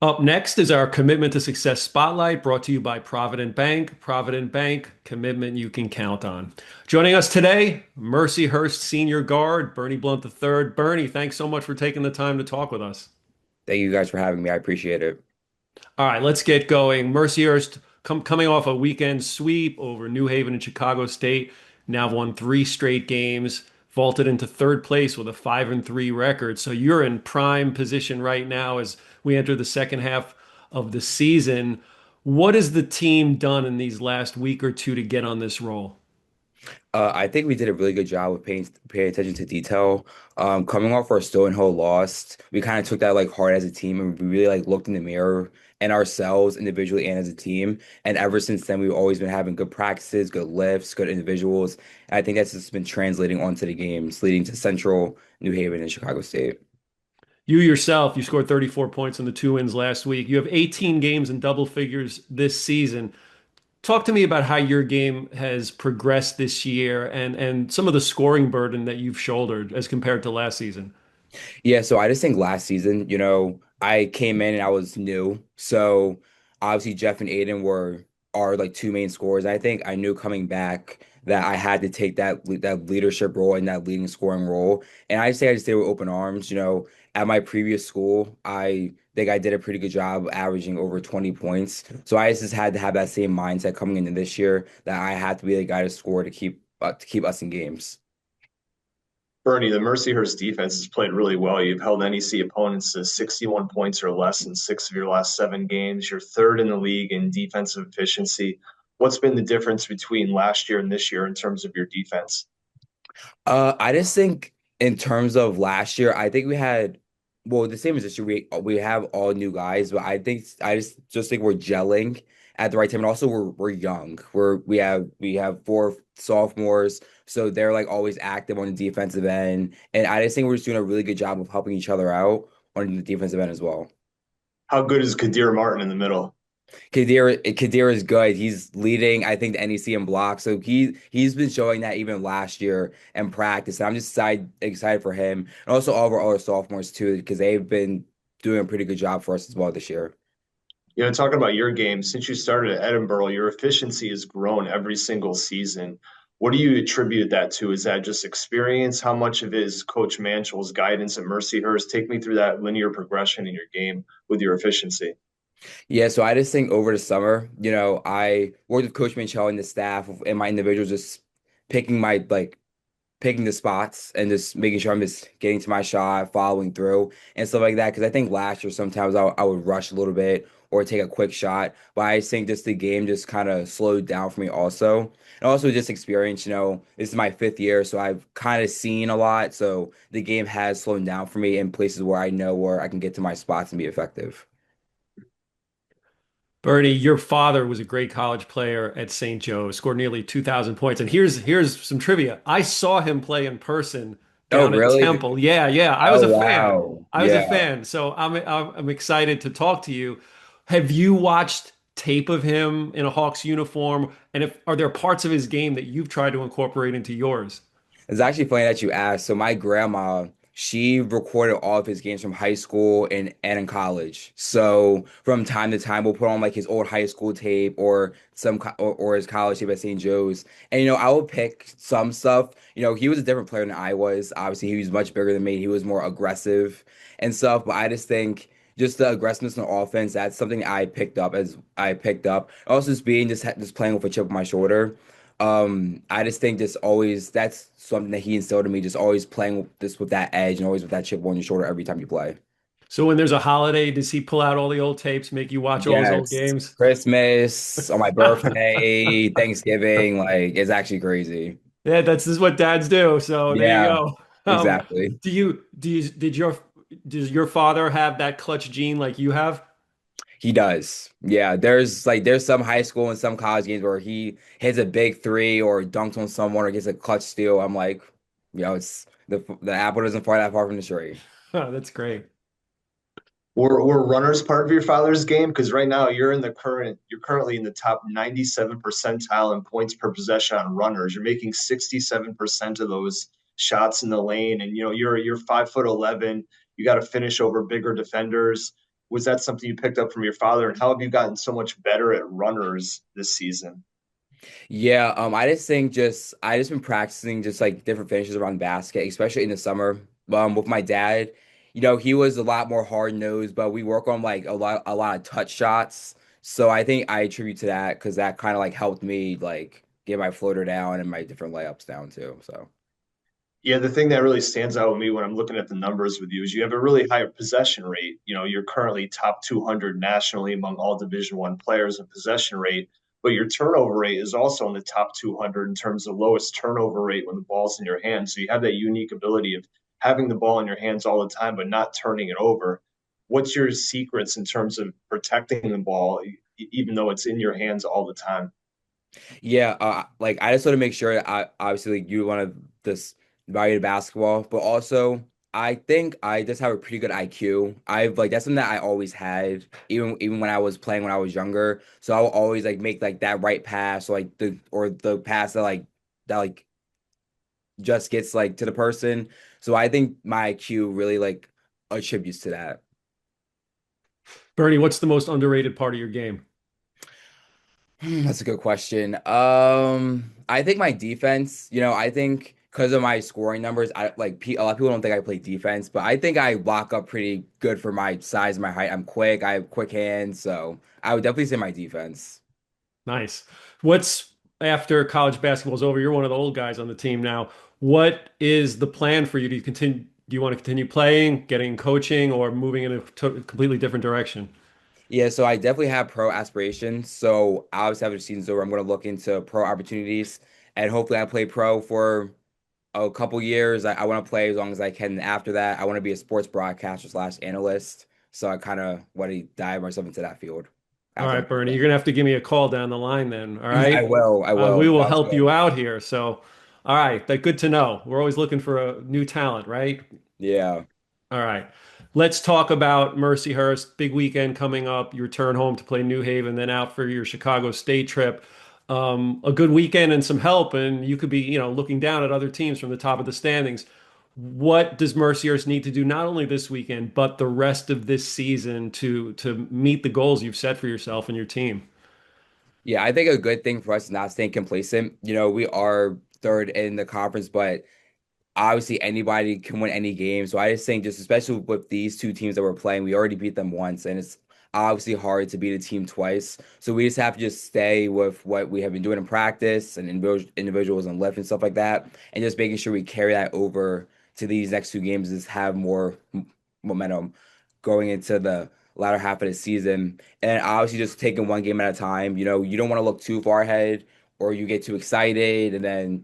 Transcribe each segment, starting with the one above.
Up next is our Commitment to Success Spotlight, brought to you by Provident Bank. Provident Bank, commitment you can count on. Joining us today, Mercyhurst Senior Guard, Bernie Blunt III. Bernie, thanks so much for taking the time to talk with us. Thank you guys for having me. I appreciate it. All right, let's get going. Mercyhurst coming off a weekend sweep over New Haven and Chicago State, now won three straight games, vaulted into third place with a 5-3 record. So you're in prime position right now as we enter the second half of the season. What has the team done in these last week or two to get on this roll? I think we did a really good job of paying attention to detail. Coming off our Stonehill loss, we kind of took that like hard as a team, and we really like looked in the mirror and ourselves individually and as a team. And ever since then, we've always been having good practices, good lifts, good individuals. And I think that's just been translating onto the games, leading to Central, New Haven, and Chicago State. You yourself, you scored 34 points in the two wins last week. You have 18 games in double figures this season. Talk to me about how your game has progressed this year and some of the scoring burden that you've shouldered as compared to last season. Yeah, so I just think last season, I came in and I was new. So obviously Jeff and Aiden were our like two main scorers. I think I knew coming back that I had to take that leadership role and that leading scoring role. And I just did it with open arms. At my previous school, I think I did a pretty good job of averaging over 20 points. So I just had to have that same mindset coming into this year that I had to be the guy to score to keep us in games. Bernie, the Mercyhurst defense has played really well. You've held NEC opponents to 61 points or less in six of your last seven games. You're third in the league in defensive efficiency. What's been the difference between last year and this year in terms of your defense? I just think in terms of last year, I think we had well the same as this year. We have all new guys, but I just think we're gelling at the right time, and also we're young. We have four sophomores, so they're like always active on the defensive end, and I just think we're just doing a really good job of helping each other out on the defensive end as well. How good is Kadir Martin in the middle? Kadir is good. He's leading, I think, the NEC in blocks. So he's been showing that even last year in practice. And I'm just excited for him. And also all of our other sophomores too, because they've been doing a pretty good job for us as well this year. Talking about your game, since you started at Edinburgh, your efficiency has grown every single season. What do you attribute that to? Is that just experience? How much of it is Coach Manchell's guidance at Mercyhurst? Take me through that linear progression in your game with your efficiency. Yeah, so I just think over the summer, I worked with Coach Manchell and the staff and my individuals just picking my like picking the spots and just making sure I'm just getting to my shot, following through and stuff like that. Because I think last year sometimes I would rush a little bit or take a quick shot, but I just think just the game just kind of slowed down for me also. And also just experience, this is my fifth year, so I've kind of seen a lot. So the game has slowed down for me in places where I know where I can get to my spots and be effective. Bernie, your father was a great college player at St. Joe, scored nearly 2,000 points. And here's some trivia. I saw him play in person Oh, down at really? Temple. Yeah, yeah, I was Oh, a fan. wow. I was a Yeah. fan. So I'm excited to talk to you. Have you watched tape of him in a Hawks uniform? And if are there parts of his game that you've tried to incorporate into yours? It's actually funny that you asked. So my grandma, she recorded all of his games from high school and in college. So from time to time, we'll put on like his old high school tape or or his college tape at St. Joe's. And I will pick some stuff. He was a different player than I was. Obviously, he was much bigger than me. He was more aggressive and stuff. But I just think just the aggressiveness in the offense, that's something I picked up as I picked up. Also, just playing with a chip on my shoulder. I just think just always that's something that he instilled in me, just always playing with that edge and always with that chip on your shoulder every time you play. So when there's a holiday, does he pull out all the old tapes, make you watch all his old Yes. games? Christmas, on my birthday, Thanksgiving, like it's actually crazy. Yeah, this is what dads do. So there you Yeah, go. exactly. Does your father have that clutch gene like you have? He does. Yeah, there's some high school and some college games where he hits a big three or dunks on someone or gets a clutch steal. I'm like, it's the apple doesn't fall that far from the tree. Oh, that's great. Were runners part of your father's game? Because right now you're currently in the top 97 percentile in points per possession on runners. You're making 67% of those shots in the lane, and you're 5'11". You got to finish over bigger defenders. was that something you picked up from your father? And how have you gotten so much better at runners this season? Yeah, I just been practicing just like different finishes around basket, especially in the summer. With my dad, he was a lot more hard nosed, but we work on like a lot of touch shots. So I think I attribute to that because that kind of like helped me like get my floater down and my different layups down too. So Yeah, the thing that really stands out with me when I'm looking at the numbers with you is you have a really high possession rate. You're currently top 200 nationally among all Division One players in possession rate, but your turnover rate is also in the top 200 in terms of lowest turnover rate when the ball's in your hands. So you have that unique ability of having the ball in your hands all the time, but not turning it over. What's your secrets in terms of protecting the ball, even though it's in your hands all the time? yeah, like I just want to make sure I obviously like, you want to this value basketball, but also I think I just have a pretty good IQ. I've like that's something that I always had, even when I was playing when I was younger. So I will always like make like that right pass, or, like the pass that like just gets like to the person. So I think my IQ really like attributes to that. Bernie, what's the most underrated part of your game? That's a good question. I think my defense, I think because of my scoring numbers, a lot of people don't think I play defense, but I think I block up pretty good for my size, my height. I'm quick, I have quick hands, so I would definitely say my defense. Nice. What's after college basketball is over? You're one of the old guys on the team now. What is the plan for you? Do you continue? Do you want to continue playing, getting coaching, or moving in a completely different direction? Yeah, so I definitely have pro aspirations. So obviously after the season's over, I'm going to look into pro opportunities and hopefully I play pro for a couple years. I want to play as long as I can. After that, I want to be a sports broadcaster slash analyst. So I kind of want to dive myself into that field All after right, Bernie, you're gonna have to give me a call down the line then. All I right. will. I We will. will Sounds help you good. out here. So, all right, that good to know. We're always looking for a new talent, right? Yeah. All right. Let's talk about Mercyhurst. Big weekend coming up. You return home to play New Haven, then out for your Chicago State trip. A good weekend and some help, and you could be, looking down at other teams from the top of the standings. What does Mercyhurst need to do not only this weekend, but the rest of this season to meet the goals you've set for yourself and your team? Yeah, I think a good thing for us is not staying complacent. We are third in the conference, but obviously anybody can win any game. So I just think just especially with these two teams that we're playing, we already beat them once, and it's obviously hard to beat a team twice. So we just have to just stay with what we have been doing in practice and individuals and lift and stuff like that, and just making sure we carry that over to these next two games, just have more momentum going into the latter half of the season. And obviously just taking one game at a time. You don't want to look too far ahead or you get too excited and then,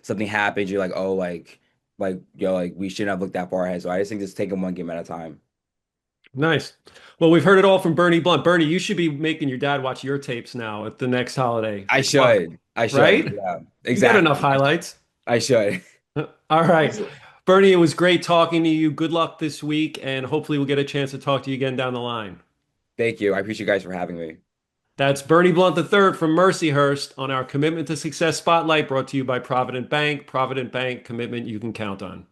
something happens, you're like, oh, like we shouldn't have looked that far ahead. So I just think just taking one game at a time. Nice. Well, we've heard it all from Bernie Blunt. Bernie, you should be making your dad watch your tapes now at the next holiday. I Wow. should. I should. Right? Yeah, You got enough exactly. highlights. I should. All right. Easily. Bernie, it was great talking to you. Good luck this week, and hopefully we'll get a chance to talk to you again down the line. Thank you. I appreciate you guys for having me. That's Bernie Blunt III from Mercyhurst on our Commitment to Success Spotlight, brought to you by Provident Bank. Provident Bank, commitment you can count on.